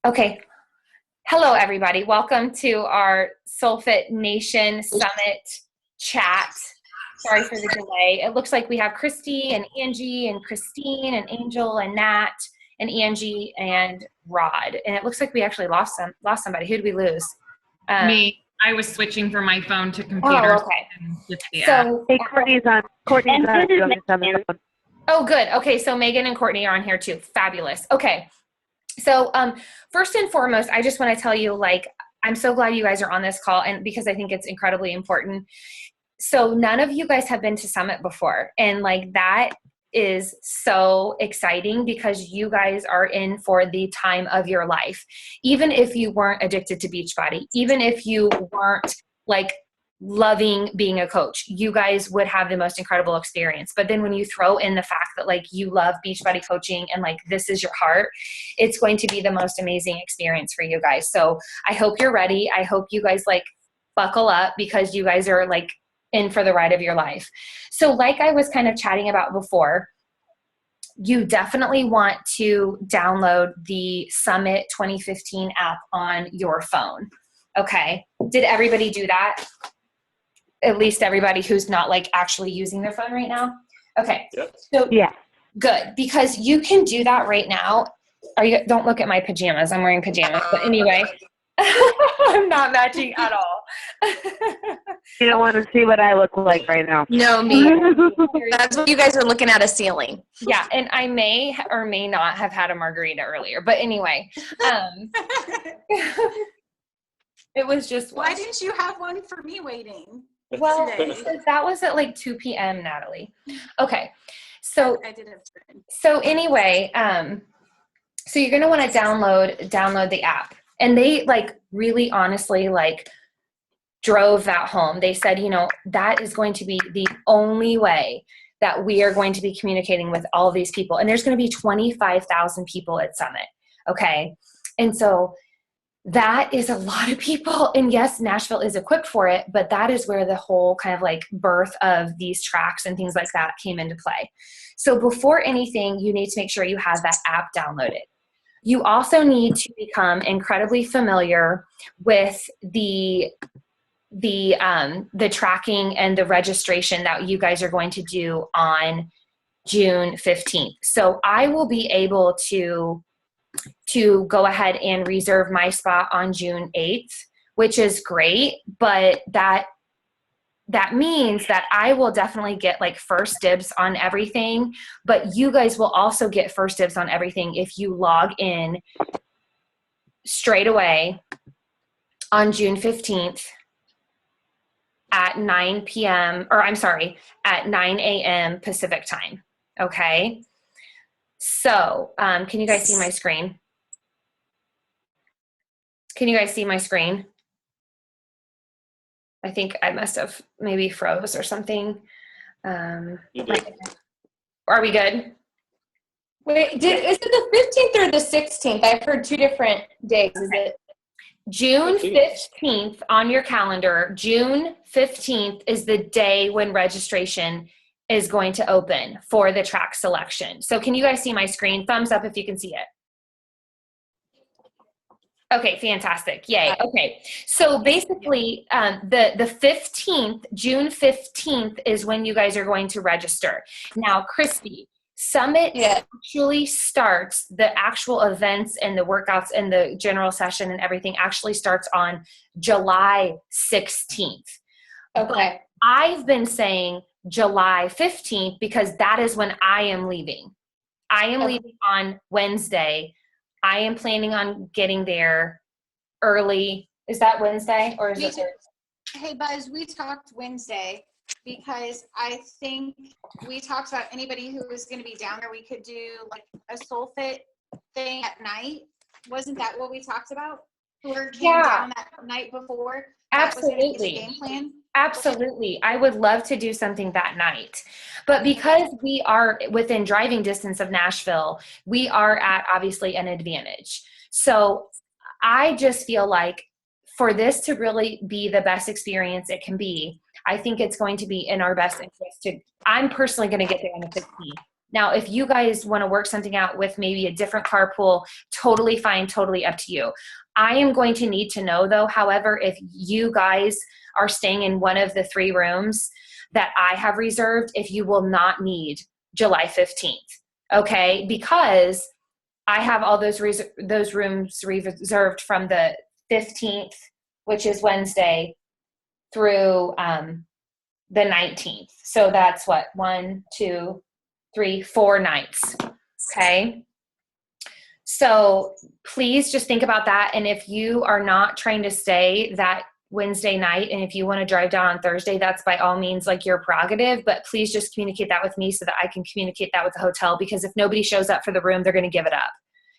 Okay. Hello, everybody. Welcome to our Soulfit Nation Summit chat. Sorry for the delay. It looks like we have Christy and Angie and Christine and Angel and Nat and Angie and Rod. And it looks like we actually lost somebody. Who did we lose? Me. I was switching from my phone to computer. Oh, okay. So hey, Courtney's on. Courtney's on. The phone. Oh, good. Okay, so Megan and Courtney are on here too. Fabulous. Okay. So first and foremost, I just want to tell you, I'm so glad you guys are on this call, and because I think it's incredibly important. So none of you guys have been to Summit before, and that is so exciting because you guys are in for the time of your life. Even if you weren't addicted to Beachbody, even if you weren't loving being a coach, you guys would have the most incredible experience. But then when you throw in the fact that you love Beachbody coaching and this is your heart, it's going to be the most amazing experience for you guys. So I hope you're ready. I hope you guys buckle up because you guys are in for the ride of your life. So I was kind of chatting about before, you definitely want to download the Summit 2015 app on your phone. Okay. Did everybody do that? At least everybody who's not actually using their phone right now. Okay. Yep. So yeah, good, because you can do that right now. Don't look at my pajamas. I'm wearing pajamas, but anyway, I'm not matching at all. you don't want to see what I look like right now. No, me. That's what you guys are looking at, a ceiling. Yeah, and I may or may not have had a margarita earlier, but anyway, it was just. Why didn't you have one for me waiting? Well, that was at 2 p.m., Natalie. Okay. So I did have time. So anyway, so you're going to want to download the app. And they really honestly drove that home. They said, that is going to be the only way that we are going to be communicating with all these people. And there's going to be 25,000 people at Summit. Okay. And so that is a lot of people. And yes, Nashville is equipped for it, but that is where the whole kind of birth of these tracks and things like that came into play. So before anything, you need to make sure you have that app downloaded. You also need to become incredibly familiar with the tracking and the registration that you guys are going to do on June 15th. So I will be able to go ahead and reserve my spot on June 8th, which is great, but that means that I will definitely get first dibs on everything, but you guys will also get first dibs on everything if you log in straight away on June 15th at 9 p.m. or I'm sorry, at 9 a.m. Pacific time. Okay. So, can you guys see my screen? Can you guys see my screen? I think I must have maybe froze or something. Are we good? Wait, is it the 15th or the 16th? I've heard two different days. Is it June 15th on your calendar? June 15th is the day when registration is going to open for the track selection. So can you guys see my screen? Thumbs up if you can see it. Okay, fantastic. Yay. Okay. So basically, the 15th, June 15th is when you guys are going to register. Now, Christy, Summit actually starts, the actual events and the workouts and the general session and everything actually starts on July 16th. okay? But I've been saying July 15th because that is when I am leaving. I am leaving on Wednesday. I am planning on getting there early. Is that Wednesday or is it Thursday? Hey, Buzz, we talked Wednesday because I think we talked about anybody who was going to be down there. We could do a soul fit thing at night. Wasn't that what we talked about? Who came down that night before? Absolutely. Game plan? Absolutely. I would love to do something that night. But because we are within driving distance of Nashville, we are at obviously an advantage. So I just feel like for this to really be the best experience it can be, I think it's going to be in our best interest I'm personally going to get there on the 15th. Now, if you guys want to work something out with maybe a different carpool, totally fine, totally up to you. I am going to need to know though, however, if you guys are staying in one of the 3 rooms that I have reserved, if you will not need July 15th, okay? Because I have all those rooms reserved from the 15th, which is Wednesday, through the 19th. So that's what, 1, 2, 3, 4 nights, okay? So please just think about that. And if you are not trying to stay that Wednesday night, and if you want to drive down on Thursday, that's by all means like your prerogative, but please just communicate that with me so that I can communicate that with the hotel, because if nobody shows up for the room, they're going to give it up.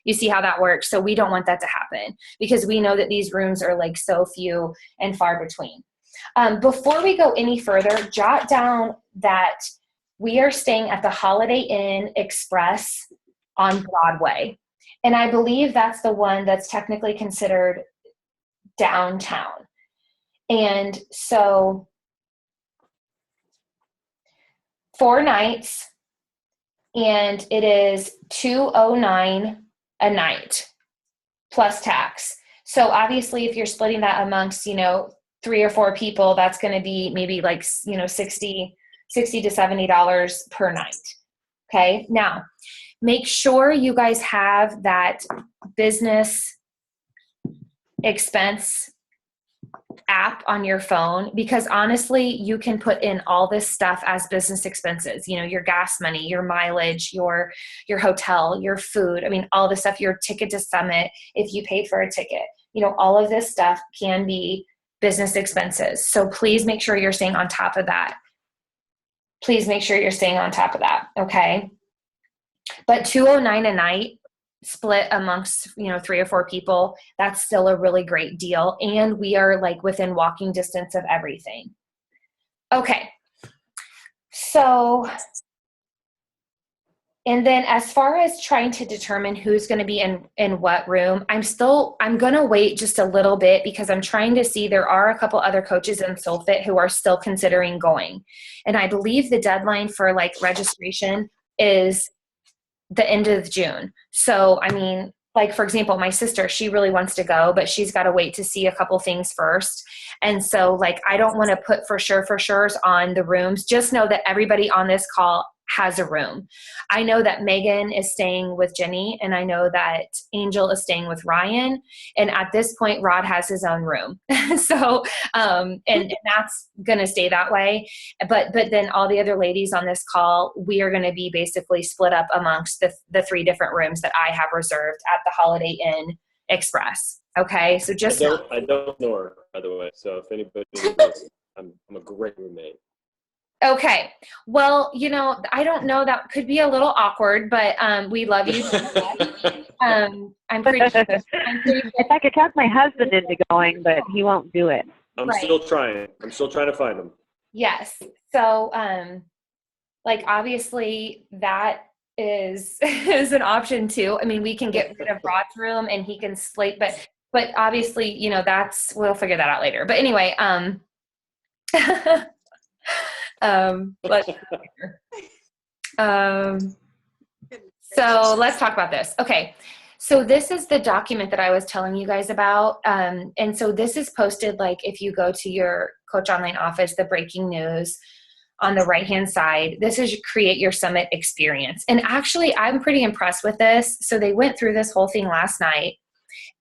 You see how that works? So we don't want that to happen, because we know that these rooms are like so few and far between. Before we go any further, jot down that we are staying at the Holiday Inn Express on Broadway. And I believe that's the one that's technically considered downtown. And so 4 nights, and it is $209 a night plus tax. So obviously if you're splitting that amongst, 3 or 4 people, that's going to be maybe like, $60 to $70 per night. Okay. Now make sure you guys have that business expense app on your phone, because honestly, you can put in all this stuff as business expenses, your gas money, your mileage, your hotel, your food. I mean, all the stuff, your ticket to Summit, if you paid for a ticket, all of this stuff can be business expenses. So please make sure you're staying on top of that. Please make sure you're staying on top of that. Okay. But $209 a night split amongst 3 or 4 people, that's still a really great deal, and we are like within walking distance of everything. Okay, so and then as far as trying to determine who's going to be in what room, I'm going to wait just a little bit, because I'm trying to see, there are a couple other coaches in Solfit who are still considering going, and I believe the deadline for like registration is the end of June. So, I mean, like for example, my sister, she really wants to go, but she's got to wait to see a couple things first. And so like, I don't want to put for sure's on the rooms. Just know that everybody on this call has a room. I know that Megan is staying with Jenny, and I know that Angel is staying with Ryan. And at this point, Rod has his own room. So, and that's going to stay that way. But then all the other ladies on this call, we are going to be basically split up amongst the 3 different rooms that I have reserved at the Holiday Inn Express. Okay. So just I don't know her, by the way. So if anybody knows, I'm a great roommate. okay. Well, I don't know, that could be a little awkward, but we love you. I'm pretty If I could talk my husband into going, but he won't do it. I'm still trying to find them. Yes. So, like obviously that is an option too. I mean, we can get rid of Rod's room and he can sleep, but obviously, we'll figure that out later. But anyway, so let's talk about this. Okay. So this is the document that I was telling you guys about. And so this is posted, like if you go to your Coach Online office, the breaking news on the right-hand side, this is Create Your Summit Experience. And actually I'm pretty impressed with this. So they went through this whole thing last night,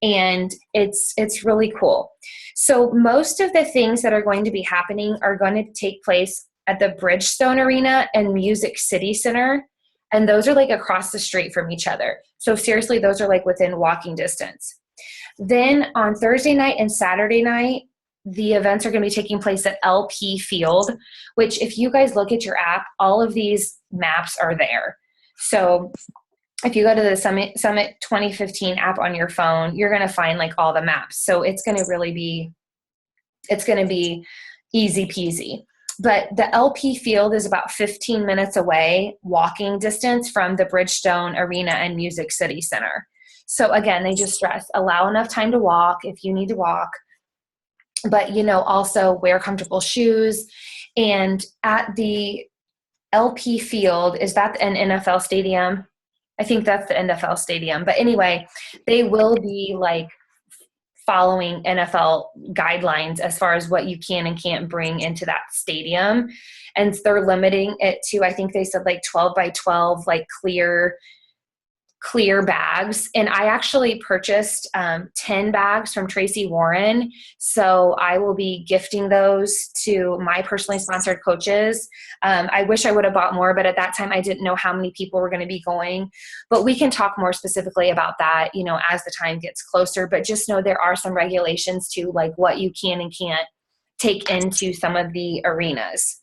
and it's really cool. So most of the things that are going to be happening are going to take place at the Bridgestone Arena and Music City Center. And those are like across the street from each other. So seriously, those are like within walking distance. Then on Thursday night and Saturday night, the events are going to be taking place at LP Field, which if you guys look at your app, all of these maps are there. So if you go to the Summit 2015 app on your phone, you're going to find like all the maps. So it's going to be easy peasy. But the LP Field is about 15 minutes away, walking distance from the Bridgestone Arena and Music City Center. So again, they just stress, allow enough time to walk if you need to walk, but also wear comfortable shoes. And at the LP Field. Is that an NFL stadium? I think that's the NFL stadium. But anyway, they will be like following NFL guidelines as far as what you can and can't bring into that stadium. And they're limiting it to, I think they said like 12 by 12, like clear bags. And I actually purchased 10 bags from Tracy Warren. So I will be gifting those to my personally sponsored coaches. I wish I would have bought more, but at that time I didn't know how many people were going to be going. But we can talk more specifically about that, you know, as the time gets closer. But just know there are some regulations to like what you can and can't take into some of the arenas.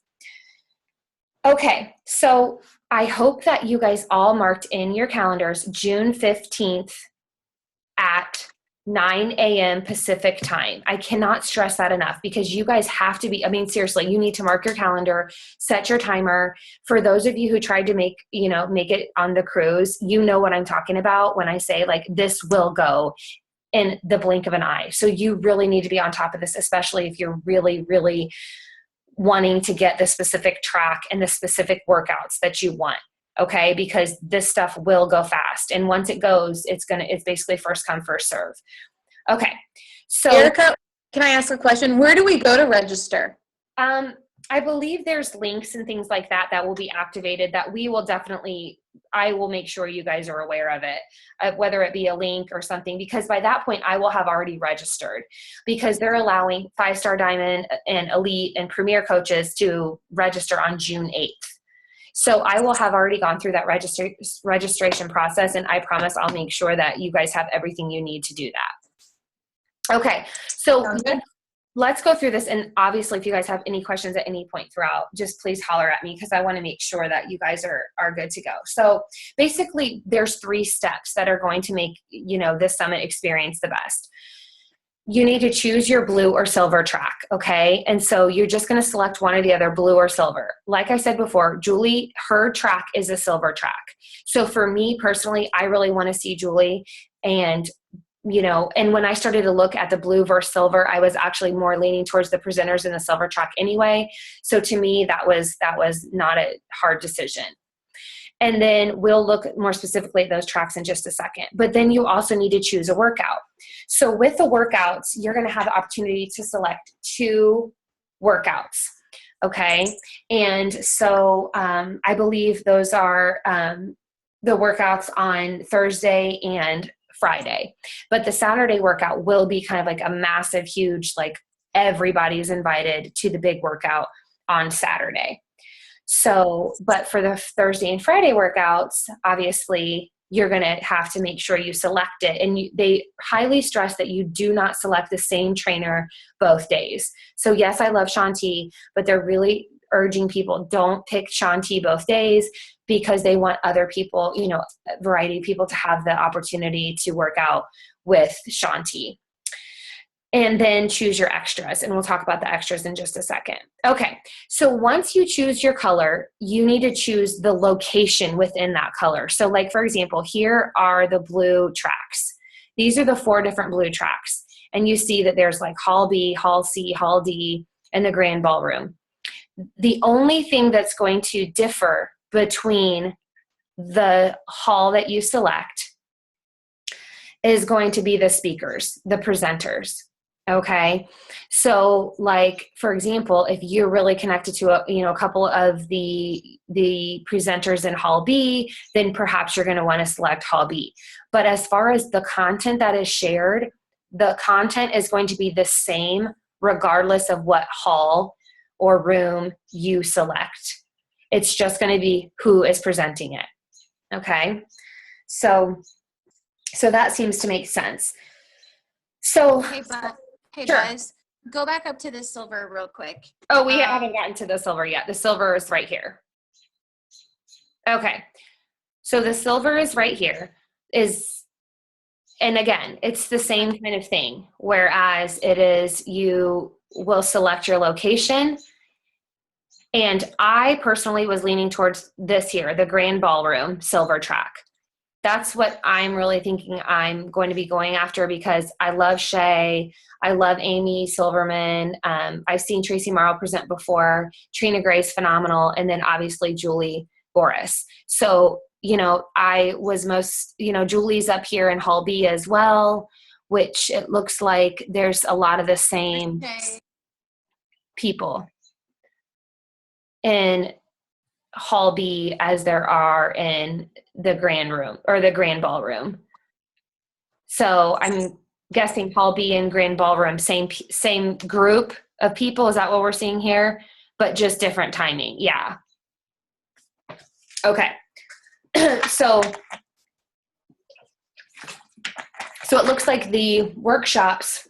Okay, so I hope that you guys all marked in your calendars June 15th at 9 a.m. Pacific time. I cannot stress that enough because you guys have to be, I mean, seriously, you need to mark your calendar, set your timer. For those of you who tried to make it on the cruise, you know what I'm talking about when I say like this will go in the blink of an eye. So you really need to be on top of this, especially if you're really, really wanting to get the specific track and the specific workouts that you want. Okay. Because this stuff will go fast. And once it goes, it's basically first come, first serve. Okay. So Erica, can I ask a question? Where do we go to register? I believe there's links and things like that that will be activated that we will definitely, I will make sure you guys are aware of it, whether it be a link or something, because by that point I will have already registered because they're allowing 5-star diamond and elite and premier coaches to register on June 8th. So I will have already gone through that registration process, and I promise I'll make sure that you guys have everything you need to do that. Okay, so let's go through this. And obviously, if you guys have any questions at any point throughout, just please holler at me because I want to make sure that you guys are good to go. So basically, there's 3 steps that are going to make, you know, this summit experience the best. You need to choose your blue or silver track, okay? And so you're just going to select one or the other, blue or silver. Like I said before, Julie, her track is a silver track. So for me personally, I really want to see Julie. And, you know, and when I started to look at the blue versus silver, I was actually more leaning towards the presenters in the silver track anyway. So to me, that was not a hard decision. And then we'll look more specifically at those tracks in just a second. But then you also need to choose a workout. So with the workouts, you're going to have the opportunity to select 2 workouts. Okay. And so I believe those are the workouts on Thursday and Friday. But the Saturday workout will be kind of like a massive, huge, like everybody's invited to the big workout on Saturday. So, but for the Thursday and Friday workouts, obviously you're going to have to make sure you select it. And they highly stress that you do not select the same trainer both days. So yes, I love Shanti, but they're really urging people, don't pick Shanti both days because they want other people, you know, a variety of people to have the opportunity to work out with Shanti. And then choose your extras. And we'll talk about the extras in just a second. Okay. So once you choose your color, you need to choose the location within that color. So like, for example, here are the blue tracks. These are the 4 different blue tracks. And you see that there's like Hall B, Hall C, Hall D, and the Grand Ballroom. The only thing that's going to differ between the hall that you select is going to be the speakers, the presenters. Okay. So like, for example, if you're really connected to a couple of the presenters in Hall B, then perhaps you're going to want to select Hall B. But as far as the content that is shared, the content is going to be the same regardless of what hall or room you select. It's just going to be who is presenting it. Okay. So that seems to make sense. So Hey, sure. Buzz, go back up to the silver real quick. Oh, we haven't gotten to the silver yet. The silver is right here. Okay. So the silver is right here. And again, it's the same kind of thing. Whereas it is, you will select your location. And I personally was leaning towards this here, the Grand Ballroom silver track. that's what I'm really thinking I'm going to be going after, because I love Shay. I love Amy Silverman. I've seen Tracy Morrow present before. Trina Gray's phenomenal. And then obviously Julie Boris. So, I was Julie's up here in Hall B as well, which it looks like there's a lot of the same people in Hall B as there are in the grand room or the grand ballroom. So I'm guessing Hall B and grand ballroom, same group of people. Is that what we're seeing here? But just different timing. Yeah. Okay. So it looks like the workshops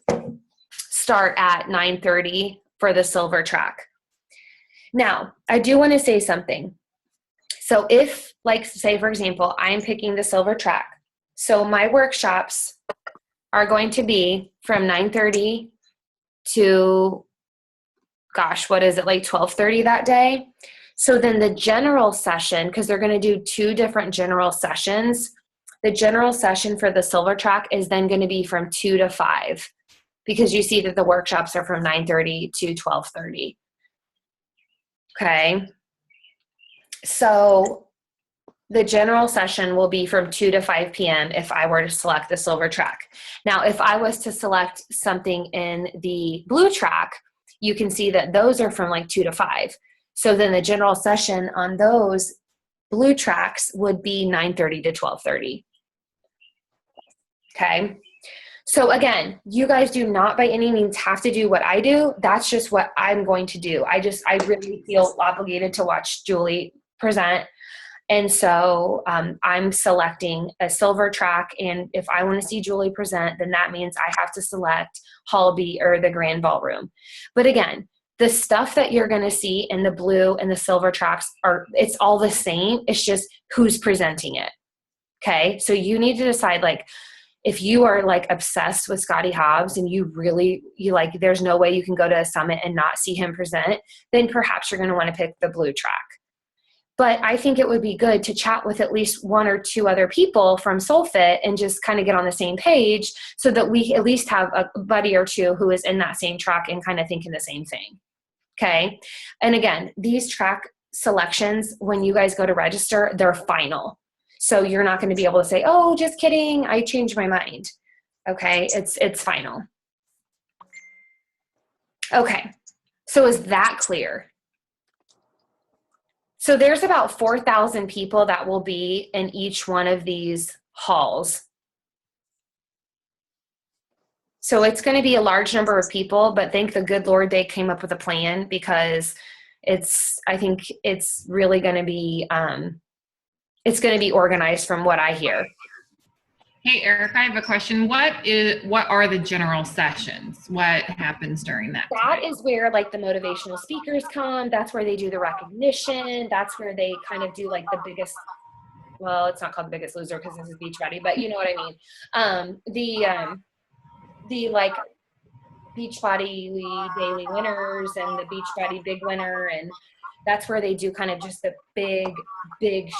start at 9:30 for the silver track. Now, I do want to say something. So if, say, for example, I'm picking the silver track, so my workshops are going to be from 9:30 to, 12:30 that day. So then the general session, because they're going to do 2 different general sessions, the general session for the silver track is then going to be from 2 to 5, because you see that the workshops are from 9:30 to 12:30. Okay. So the general session will be from 2 to 5 p.m. if I were to select the silver track. Now, if I was to select something in the blue track, you can see that those are from 2 to 5. So then the general session on those blue tracks would be 9:30 to 12:30. Okay. So again, you guys do not by any means have to do what I do. That's just what I'm going to do. I really feel obligated to watch Julie present. And so I'm selecting a silver track. And if I want to see Julie present, then that means I have to select Hall B or the grand ballroom. But again, the stuff that you're going to see in the blue and the silver tracks it's all the same. It's just who's presenting it. Okay. So you need to decide, if you are obsessed with Scotty Hobbs and you there's no way you can go to a summit and not see him present, then perhaps you're going to want to pick the blue track. But I think it would be good to chat with at least 1 or 2 other people from SoulFit and just kind of get on the same page, so that we at least have a buddy or 2 who is in that same track and kind of thinking the same thing. Okay. And again, these track selections, when you guys go to register, they're final. So you're not going to be able to say, oh, just kidding, I changed my mind. Okay. It's final. Okay. So is that clear? So there's about 4,000 people that will be in each one of these halls. So it's going to be a large number of people, but thank the good Lord they came up with a plan, because I think it's really going to be, it's going to be organized from what I hear. Hey, Eric, I have a question. What are the general sessions? What happens during that? That is where the motivational speakers come. That's where they do the recognition. That's where they kind of do the biggest, well, it's not called the Biggest Loser because this is Beachbody, but you know what I mean. The Beachbody daily winners and the Beachbody big winner. And that's where they do kind of just the big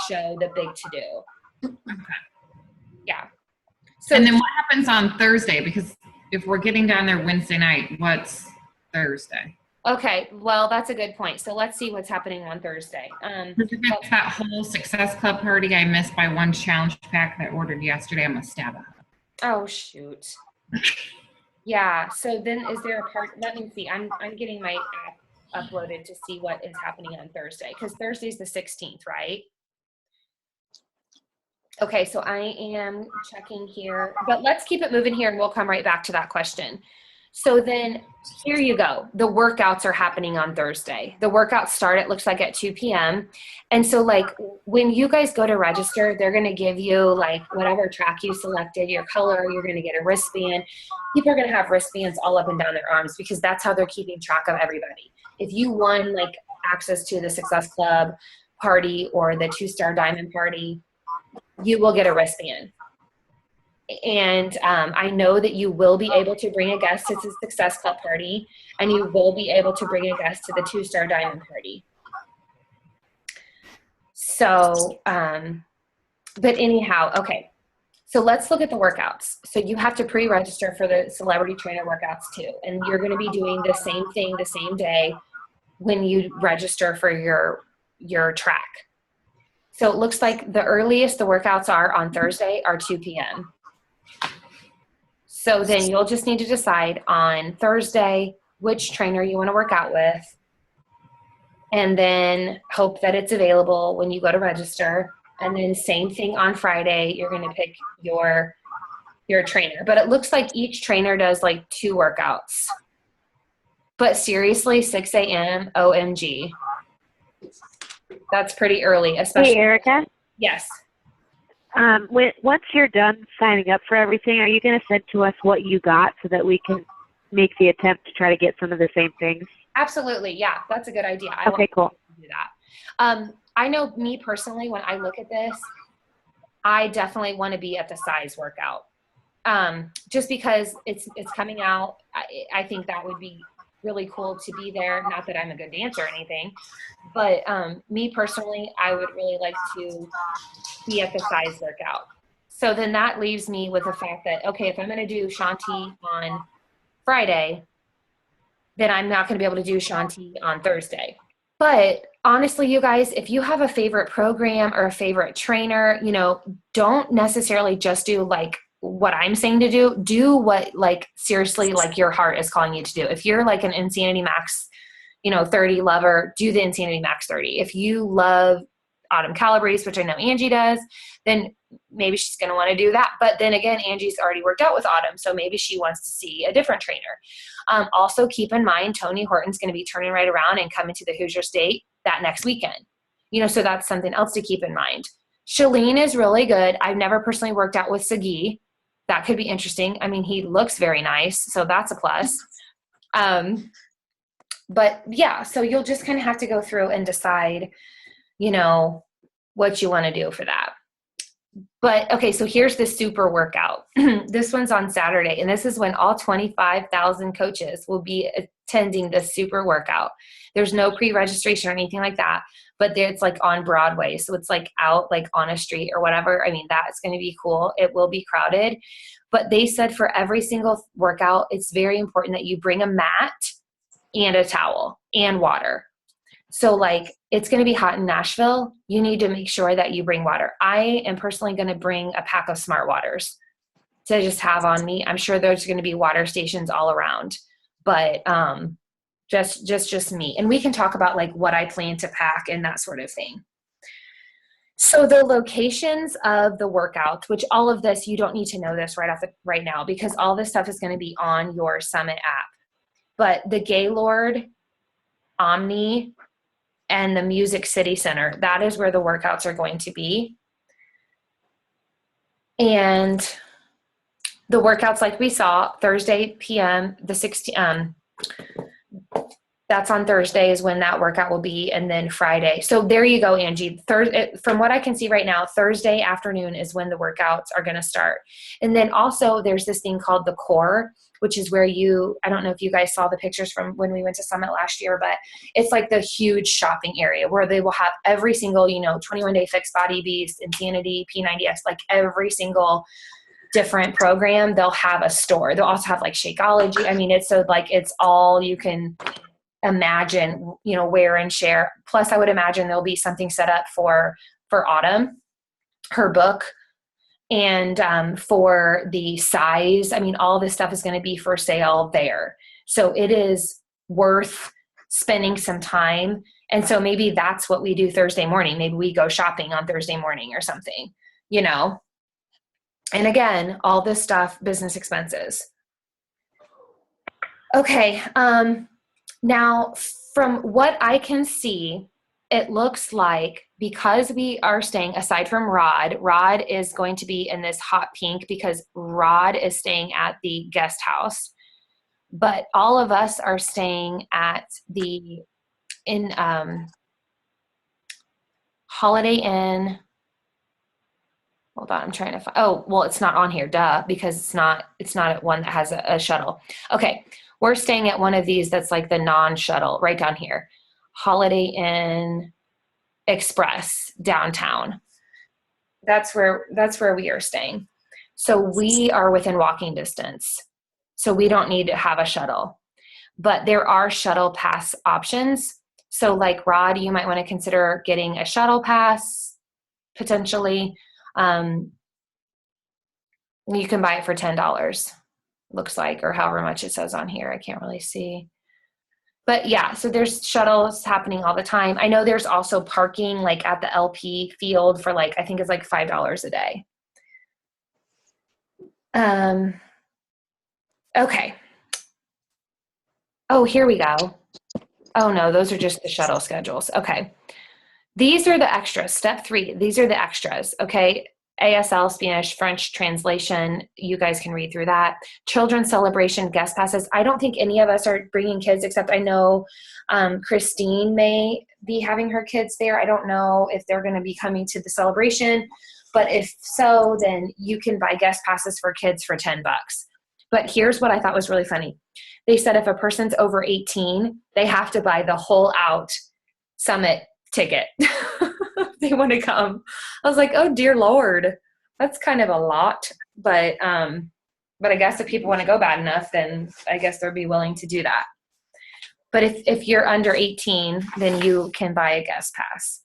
show, the big to do. Okay. Yeah. So, and then what happens on Thursday? Because if we're getting down there Wednesday night, what's Thursday? Okay, well, that's a good point. So let's see what's happening on Thursday. If it's that whole Success Club party I missed by 1 challenge pack that I ordered yesterday, I'm gonna stab it. Oh, shoot. Yeah, so then is there a part, let me see, I'm getting my app uploaded to see what is happening on Thursday, because Thursday's the 16th, right? Okay, so I am checking here, but let's keep it moving here and we'll come right back to that question. So then here you go. The workouts are happening on Thursday. The workouts start, it looks like at 2 p.m. And so when you guys go to register, they're going to give you whatever track you selected, your color, you're going to get a wristband. People are going to have wristbands all up and down their arms, because that's how they're keeping track of everybody. If you won access to the Success Club party or the 2-star diamond party, you will get a wristband. And I know that you will be able to bring a guest to the Success Club party, and you will be able to bring a guest to the 2-star diamond party. So, but anyhow, okay. So let's look at the workouts. So you have to pre-register for the celebrity trainer workouts too. And you're going to be doing the same thing the same day when you register for your track. So it looks like the earliest the workouts are on Thursday are 2 p.m. So then you'll just need to decide on Thursday which trainer you want to work out with, and then hope that it's available when you go to register. And then same thing on Friday, you're going to pick your trainer. But it looks like each trainer does like 2 workouts. But seriously, 6 a.m. OMG. That's pretty early, especially. Hey, Erica. Yes. Once you're done signing up for everything, are you going to send to us what you got so that we can make the attempt to try to get some of the same things? Absolutely. Yeah, that's a good idea. Okay, cool. Do that. I know me personally, when I look at this, I definitely want to be at the size workout. Just because it's coming out, I think that would be really cool to be there. Not that I'm a good dancer or anything, but me personally, I would really like to be at the size workout. So then that leaves me with the fact that, okay, if I'm going to do Shanti on Friday, then I'm not going to be able to do Shanti on Thursday. But honestly, you guys, if you have a favorite program or a favorite trainer, don't necessarily just do like what I'm saying to do what like seriously like your heart is calling you to do. If you're like an Insanity Max, 30 lover, do the Insanity Max 30. If you love Autumn Calabrese, which I know Angie does, then maybe she's going to want to do that. But then again, Angie's already worked out with Autumn, so maybe she wants to see a different trainer. Also keep in mind, Tony Horton's going to be turning right around and coming to the Hoosier State that next weekend. So that's something else to keep in mind. Shalene is really good. I've never personally worked out with Sagi. That could be interesting. I mean, he looks very nice, so that's a plus. But yeah, so you'll just kind of have to go through and decide, what you want to do for that. But okay, so here's the super workout. This one's on Saturday, and this is when all 25,000 coaches will be attending this super workout. There's no pre-registration or anything like that, but it's like on Broadway. So it's like out like on a street or whatever. I mean, that's going to be cool. It will be crowded, but they said for every single workout, it's very important that you bring a mat and a towel and water. So like, it's going to be hot in Nashville. You need to make sure that you bring water. I am personally going to bring a pack of Smart Waters to just have on me. I'm sure there's going to be water stations all around, but just me. And we can talk about like what I plan to pack and that sort of thing. So the locations of the workouts, which all of this, you don't need to know this right now because all this stuff is going to be on your Summit app. But the Gaylord, Omni, and the Music City Center, that is where the workouts are going to be. And the workouts, like we saw, Thursday PM, the 16th, that's on Thursday is when that workout will be, and then Friday. So there you go, Angie. From what I can see right now, Thursday afternoon is when the workouts are going to start. And then also there's this thing called the Core, which is where I don't know if you guys saw the pictures from when we went to Summit last year, but it's like the huge shopping area where they will have every single, 21 Day Fix, Body Beast, Insanity, P90X, like every single different program, they'll have a store. They'll also have like Shakeology. I mean, it's all you can imagine, wear and share. Plus I would imagine there'll be something set up for Autumn, her book, and for the size. I mean, all this stuff is going to be for sale there. So it is worth spending some time. And so maybe that's what we do Thursday morning. Maybe we go shopping on Thursday morning or something, And again, all this stuff, business expenses. Okay. Now, from what I can see, it looks like because we are staying, aside from Rod is going to be in this hot pink because Rod is staying at the guest house. But all of us are staying at in Holiday Inn. Hold on, I'm trying to find, oh, well, it's not on here, duh, because it's not at one that has a shuttle. Okay, we're staying at one of these that's like the non-shuttle, right down here. Holiday Inn Express downtown. That's where we are staying. So we are within walking distance. So we don't need to have a shuttle. But there are shuttle pass options. So like Rod, you might want to consider getting a shuttle pass potentially. You can buy it for $10, looks like, or however much it says on here. I can't really see. But yeah, so there's shuttles happening all the time. I know there's also parking like at the LP field for like, I think it's like $5 a day. Okay. Oh, here we go. Oh no, those are just the shuttle schedules. Okay. These are the extras. Step 3, these are the extras. Okay. ASL, Spanish, French translation. You guys can read through that. Children's celebration guest passes. I don't think any of us are bringing kids, except I know Christine may be having her kids there. I don't know if they're going to be coming to the celebration, but if so, then you can buy guest passes for kids for $10. But here's what I thought was really funny. They said if a person's over 18, they have to buy the whole out summit ticket. They want to come. I was like, oh dear Lord, that's kind of a lot. But I guess if people want to go bad enough, then I guess they'll be willing to do that. But if you're under 18, then you can buy a guest pass.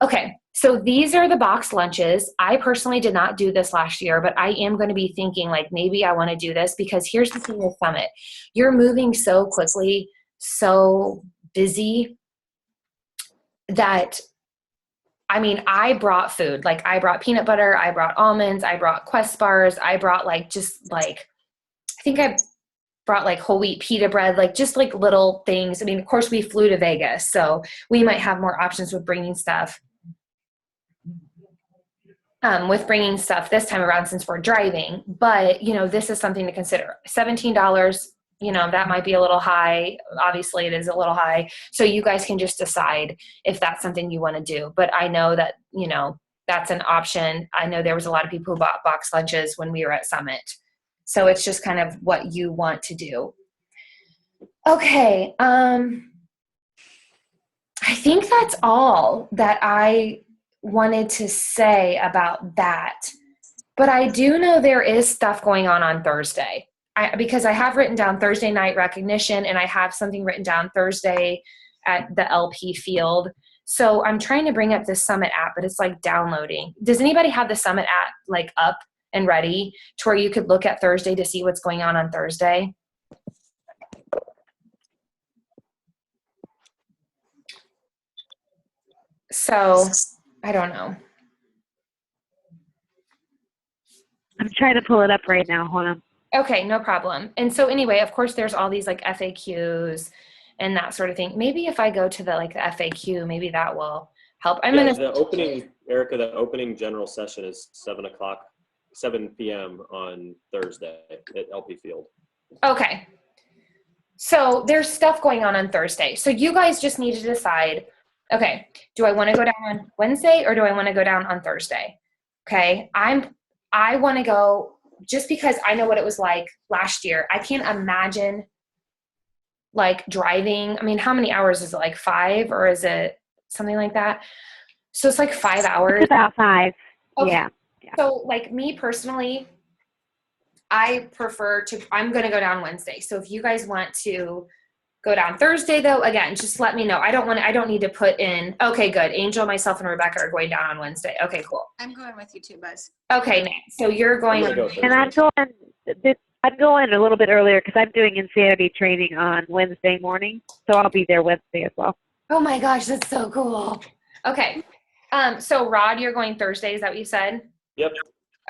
Okay, so these are the box lunches. I personally did not do this last year, but I am going to be thinking like maybe I want to do this because here's the thing with Summit. You're moving so quickly, so busy that, I mean, I brought food. Like I brought peanut butter, I brought almonds, I brought Quest bars, I brought I think I brought like whole wheat pita bread, like just like little things. I mean, of course we flew to Vegas, so we might have more options with bringing stuff. This time around since we're driving, but you know, this is something to consider. $17, you know, that might be a little high. Obviously it is a little high. So you guys can just decide if that's something you want to do. But I know that, you know, that's an option. I know there was a lot of people who bought box lunches when we were at Summit. So it's just kind of what you want to do. Okay. I think that's all that I wanted to say about that. But I do know there is stuff going on Thursday. Because I have written down Thursday night recognition and I have something written down Thursday at the LP field. So I'm trying to bring up the Summit app, but it's like downloading. Does anybody have the Summit app like up and ready to where you could look at Thursday to see what's going on Thursday? So I don't know. I'm trying to pull it up right now. Hold on. Okay, no problem. And so anyway, of course, there's all these like FAQs and that sort of thing. Maybe if I go to the like the FAQ, maybe that will help. The opening, Erica, the opening general session is 7 p.m. on Thursday at LP Field. Okay. So there's stuff going on Thursday. So you guys just need to decide, okay, do I want to go down on Wednesday or do I want to go down on Thursday? Okay. I want to go just because I know what it was like last year. I can't imagine like driving. I mean, how many hours is it? Like 5 or is it something like that? So it's like 5 hours. It's about 5. Okay. Yeah. So like me personally, I'm going to go down Wednesday. So if you guys want to go down Thursday though, again, just let me know. I don't need to put in, okay, good. Angel, myself, and Rebecca are going down on Wednesday. Okay, cool. I'm going with you too, Buzz. Okay, Nate. So you're going I'm gonna go And I'm going a little bit earlier because I'm doing insanity training on Wednesday morning. So I'll be there Wednesday as well. Oh my gosh, that's so cool. Okay. So Rod, you're going Thursday, is that what you said? Yep.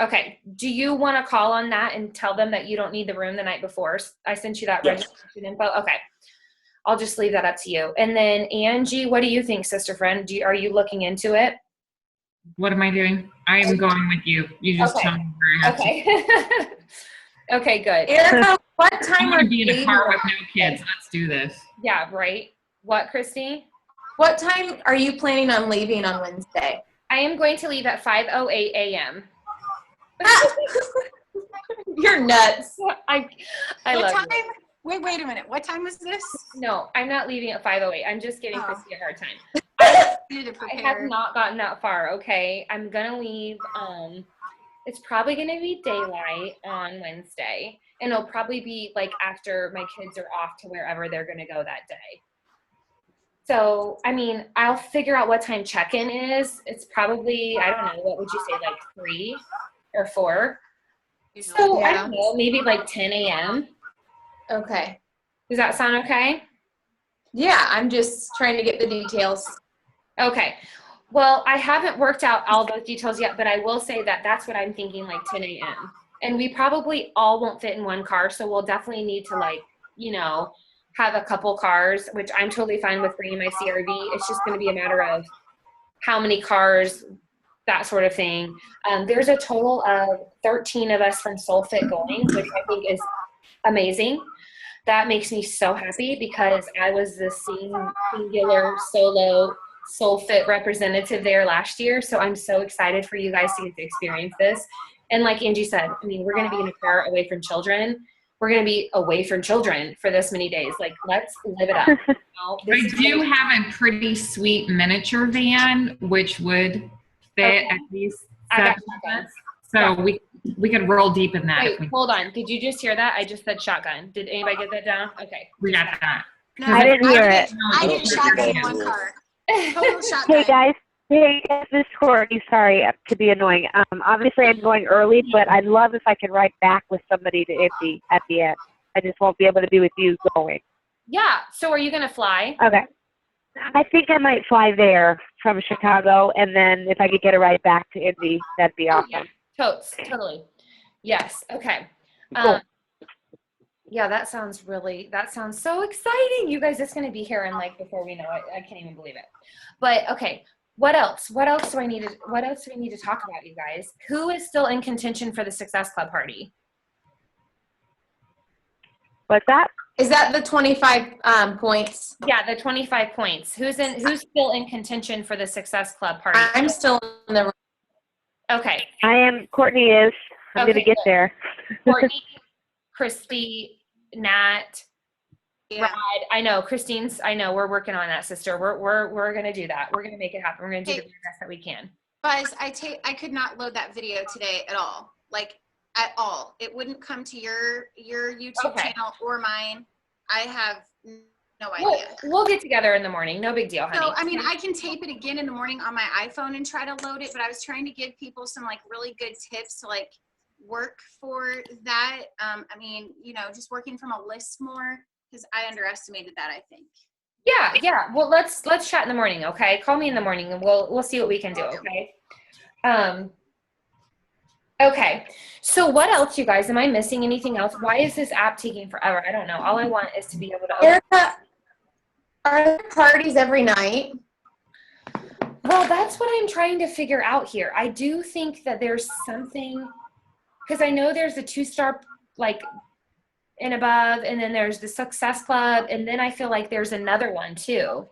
Okay. Do you want to call on that and tell them that you don't need the room the night before? I sent you that Yes. registration info. Okay. I'll just leave that up to you. And then Angie, what do you think, sister friend? Are you looking into it? What am I doing? I am going with you. You just Okay. tell me where I have to. Okay. Okay, good. Erica, what I time want are to be in a you car with no kids. Let's do this. Yeah, right. What, Christy? What time are you planning on leaving on Wednesday? I am going to leave at 5:08 a.m. You're nuts. I What love time? you. Wait a minute. What time was this? No, I'm not leaving at 5:08. I'm just giving Oh. Christy a hard time. I need to I have prepare. not gotten that far, okay? I'm gonna leave It's probably going to be daylight on Wednesday, and it'll probably be like after my kids are off to wherever they're going to go that day. So, I mean, I'll figure out what time check-in is. It's probably, I don't know, what would you say, like 3 or 4? So, I Yeah. don't know, maybe like 10 a.m. Okay. Does that sound okay? Yeah, I'm just trying to get the details. Okay. Well, I haven't worked out all those details yet, but I will say that that's what I'm thinking, like 10 a.m. And we probably all won't fit in one car, so we'll definitely need to, like, you know, have a couple cars, which I'm totally fine with bringing my CRV. It's just going to be a matter of how many cars, that sort of thing. There's a total of 13 of us from Solfit going, which I think is amazing. That makes me so happy because I was the singular solo Solfit representative there last year. So I'm so excited for you guys to get to experience this. And like Angie said, I mean, we're going to be in a car away from children. We're going to be away from children for this many days. Like, let's live it up. You know, I do have a pretty sweet miniature van, which would fit at least I got 7 of us. shotguns. So we could roll deep in that. if Wait, we, hold on. Did you just hear that? I just said shotgun. Did anybody get that down? Okay. we got that. No, I didn't hear it. I did shotgun in one car. Total shotgun. Hey guys, this is Courtney. Sorry to be annoying. Obviously I'm going early, but I'd love if I could ride back with somebody to Indy at the end. I just won't be able to be with you going. Yeah. So are you going to fly? Okay. I think I might fly there from Chicago, and then if I could get a ride back to Indy, that'd be awesome. Totes. Totally. Yes. Okay. Cool. Yeah, that sounds so exciting. You guys, it's going to be here and like before we know it. I can't even believe it. But okay. What else do we need to talk about, you guys? Who is still in contention for the Success Club party? What's that? Is that the 25 points? Yeah, the 25 points. Who's still in contention for the Success Club party? I'm still in the. Okay. I am. Courtney is. I'm Okay, going to get good. there. Courtney, Christy, Nat, Yeah. Rod. I know Christine's. I know we're working on that, sister. We're gonna do that. We're gonna make it happen. We're gonna do the best that we can. Buzz, I could not load that video today at all. Like, at all. It wouldn't come to your YouTube Okay. channel or mine. I have no We'll, idea. we'll get together in the morning. No big deal, honey. So, I mean, I can tape it again in the morning on my iPhone and try to load it, but I was trying to give people some like really good tips to like work for that. I mean, you know, just working from a list more because I underestimated that, I think. Yeah. Well, let's chat in the morning, okay? Call me in the morning and we'll see what we can do, okay? Okay. So what else, you guys? Am I missing anything else? Why is this app taking forever? I don't know. All I want is to be able to open. Erica, are there parties every night? Well, that's what I'm trying to figure out here. I do think that there's something, because I know there's a 2-star like and above, and then there's the Success Club, and then I feel like there's another one too.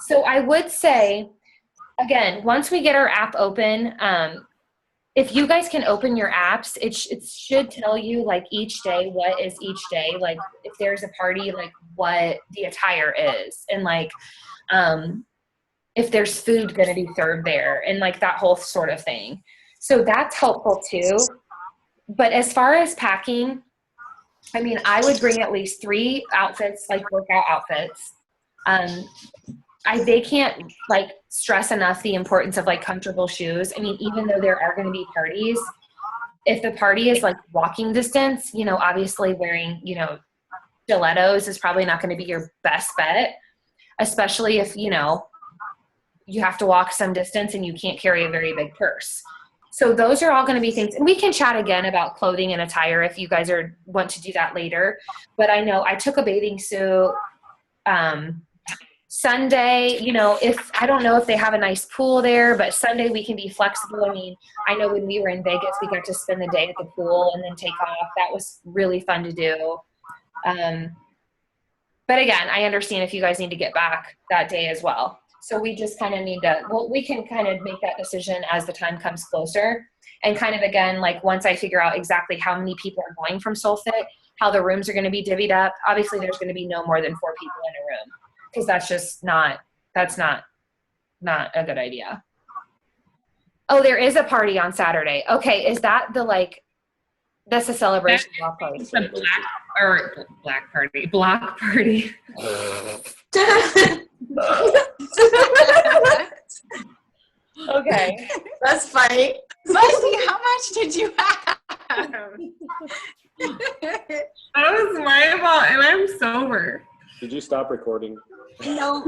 So I would say, again, once we get our app open, if you guys can open your apps, it should tell you like each day, what is each day, like if there's a party, like what the attire is, and like if there's food going to be served there, and like that whole sort of thing. So that's helpful too. But as far as packing, I mean, I would bring at least 3 outfits, like workout outfits. They can't like stress enough the importance of like comfortable shoes. I mean, even though there are going to be parties, if the party is like walking distance, you know, obviously wearing, you know, stilettos is probably not going to be your best bet, especially if, you know, you have to walk some distance and you can't carry a very big purse. So those are all going to be things, and we can chat again about clothing and attire if you guys want to do that later. But I know I took a bathing suit Sunday, you know, I don't know if they have a nice pool there, but Sunday we can be flexible. I mean, I know when we were in Vegas, we got to spend the day at the pool and then take off. That was really fun to do. But again, I understand if you guys need to get back that day as well. So we just kind of need to, we can kind of make that decision as the time comes closer. And kind of, again, like once I figure out exactly how many people are going from Solfit, how the rooms are going to be divvied up. Obviously, there's going to be no more than 4 people in a room, because that's just not a good idea. Oh, there is a party on Saturday. Okay, is that the like? That's a celebration block party. It's a block party. Okay. That's funny. Leslie, how much did you have? That was my fault, and I'm sober. Did you stop recording? No.